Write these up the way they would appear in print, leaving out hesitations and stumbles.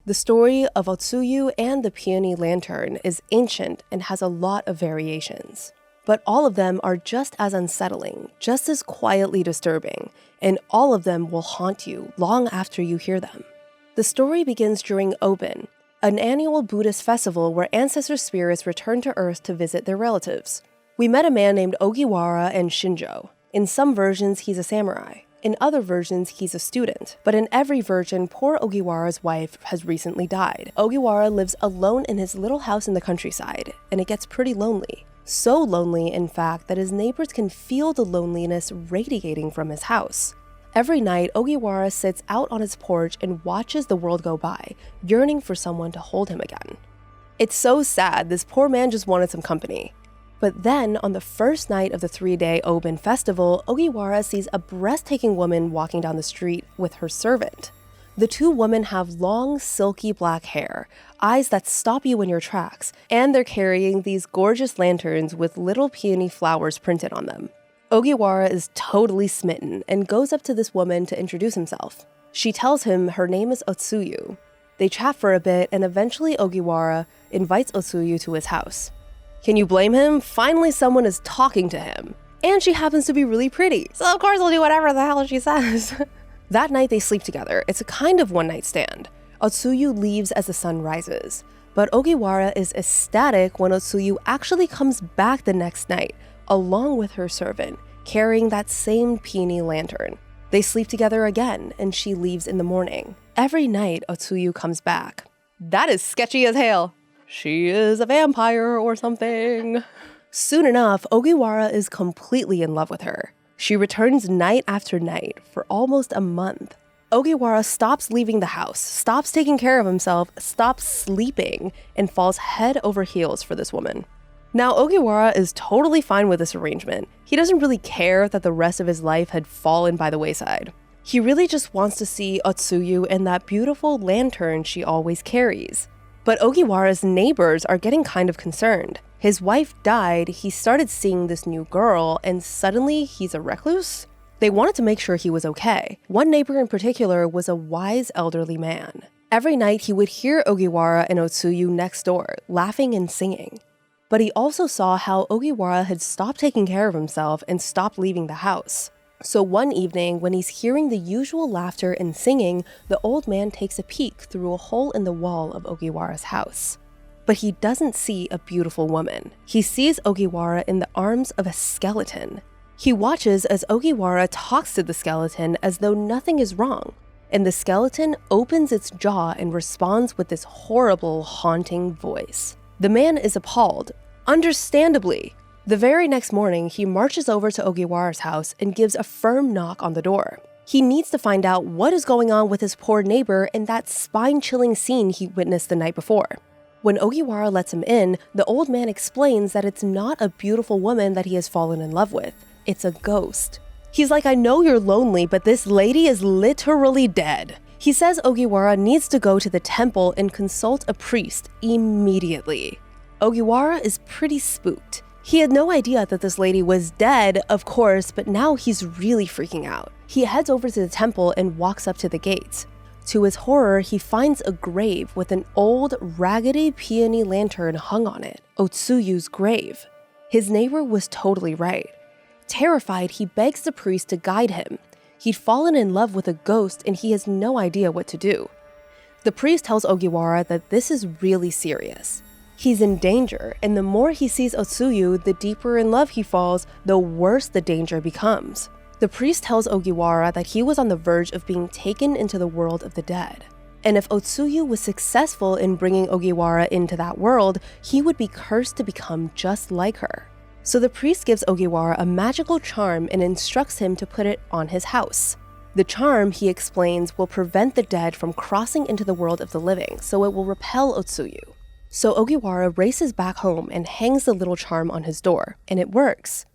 The story of Otsuyu and the Peony Lantern is ancient and has a lot of variations. But all of them are just as unsettling, just as quietly disturbing, and all of them will haunt you long after you hear them. The story begins during Obon, an annual Buddhist festival where ancestor spirits return to Earth to visit their relatives. We met a man named Ogiwara and Shinjo. In some versions, he's a samurai. In other versions, he's a student. But in every version, poor Ogiwara's wife has recently died. Ogiwara lives alone in his little house in the countryside, and it gets pretty lonely. So lonely, in fact, that his neighbors can feel the loneliness radiating from his house. Every night, Ogiwara sits out on his porch and watches the world go by, yearning for someone to hold him again. It's so sad, this poor man just wanted some company. But then, on the first night of the 3-day Obon festival, Ogiwara sees a breathtaking woman walking down the street with her servant. The two women have long, silky black hair, eyes that stop you in your tracks, and they're carrying these gorgeous lanterns with little peony flowers printed on them. Ogiwara is totally smitten and goes up to this woman to introduce himself. She tells him her name is Otsuyu. They chat for a bit, and eventually Ogiwara invites Otsuyu to his house. Can you blame him? Finally someone is talking to him. And she happens to be really pretty, so of course he'll do whatever the hell she says. That night they sleep together. It's a kind of one-night stand. Otsuyu leaves as the sun rises, but Ogiwara is ecstatic when Otsuyu actually comes back the next night, along with her servant, carrying that same peony lantern. They sleep together again, and she leaves in the morning. Every night, Otsuyu comes back. That is sketchy as hell. She is a vampire or something. Soon enough, Ogiwara is completely in love with her. She returns night after night for almost a month. Ogiwara stops leaving the house, stops taking care of himself, stops sleeping, and falls head over heels for this woman. Now, Ogiwara is totally fine with this arrangement. He doesn't really care that the rest of his life had fallen by the wayside. He really just wants to see Otsuyu and that beautiful lantern she always carries. But Ogiwara's neighbors are getting kind of concerned. His wife died, he started seeing this new girl, and suddenly he's a recluse? They wanted to make sure he was okay. One neighbor in particular was a wise elderly man. Every night he would hear Ogiwara and Otsuyu next door, laughing and singing. But he also saw how Ogiwara had stopped taking care of himself and stopped leaving the house. So one evening, when he's hearing the usual laughter and singing, the old man takes a peek through a hole in the wall of Ogiwara's house. But he doesn't see a beautiful woman. He sees Ogiwara in the arms of a skeleton. He watches as Ogiwara talks to the skeleton as though nothing is wrong, and the skeleton opens its jaw and responds with this horrible, haunting voice. The man is appalled, understandably. The very next morning, he marches over to Ogiwara's house and gives a firm knock on the door. He needs to find out what is going on with his poor neighbor and that spine-chilling scene he witnessed the night before. When Ogiwara lets him in, the old man explains that it's not a beautiful woman that he has fallen in love with. It's a ghost. He's like, I know you're lonely, but this lady is literally dead. He says Ogiwara needs to go to the temple and consult a priest immediately. Ogiwara is pretty spooked. He had no idea that this lady was dead, of course, but now he's really freaking out. He heads over to the temple and walks up to the gates. To his horror, he finds a grave with an old, raggedy peony lantern hung on it, Otsuyu's grave. His neighbor was totally right. Terrified, he begs the priest to guide him. He'd fallen in love with a ghost and he has no idea what to do. The priest tells Ogiwara that this is really serious. He's in danger, and the more he sees Otsuyu, the deeper in love he falls, the worse the danger becomes. The priest tells Ogiwara that he was on the verge of being taken into the world of the dead. And if Otsuyu was successful in bringing Ogiwara into that world, he would be cursed to become just like her. So the priest gives Ogiwara a magical charm and instructs him to put it on his house. The charm, he explains, will prevent the dead from crossing into the world of the living, so it will repel Otsuyu. So Ogiwara races back home and hangs the little charm on his door, and it works.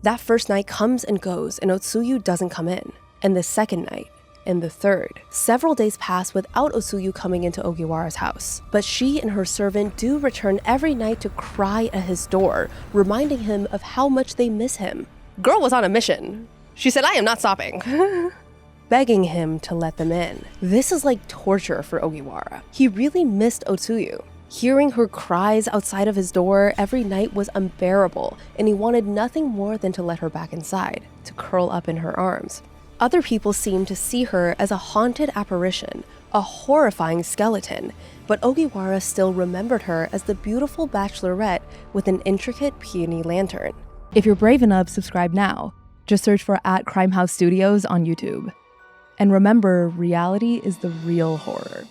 That first night comes and goes, and Otsuyu doesn't come in. And the second night, and the third. Several days pass without Otsuyu coming into Ogiwara's house. But she and her servant do return every night to cry at his door, reminding him of how much they miss him. Girl was on a mission. She said, I am not stopping. begging him to let them in. This is like torture for Ogiwara. He really missed Otsuyu. Hearing her cries outside of his door every night was unbearable, and he wanted nothing more than to let her back inside, to curl up in her arms. Other people seemed to see her as a haunted apparition, a horrifying skeleton, but Ogiwara still remembered her as the beautiful bachelorette with an intricate peony lantern. If you're brave enough, subscribe now. Just search for @Crimehouse Studios on YouTube. And remember, reality is the real horror.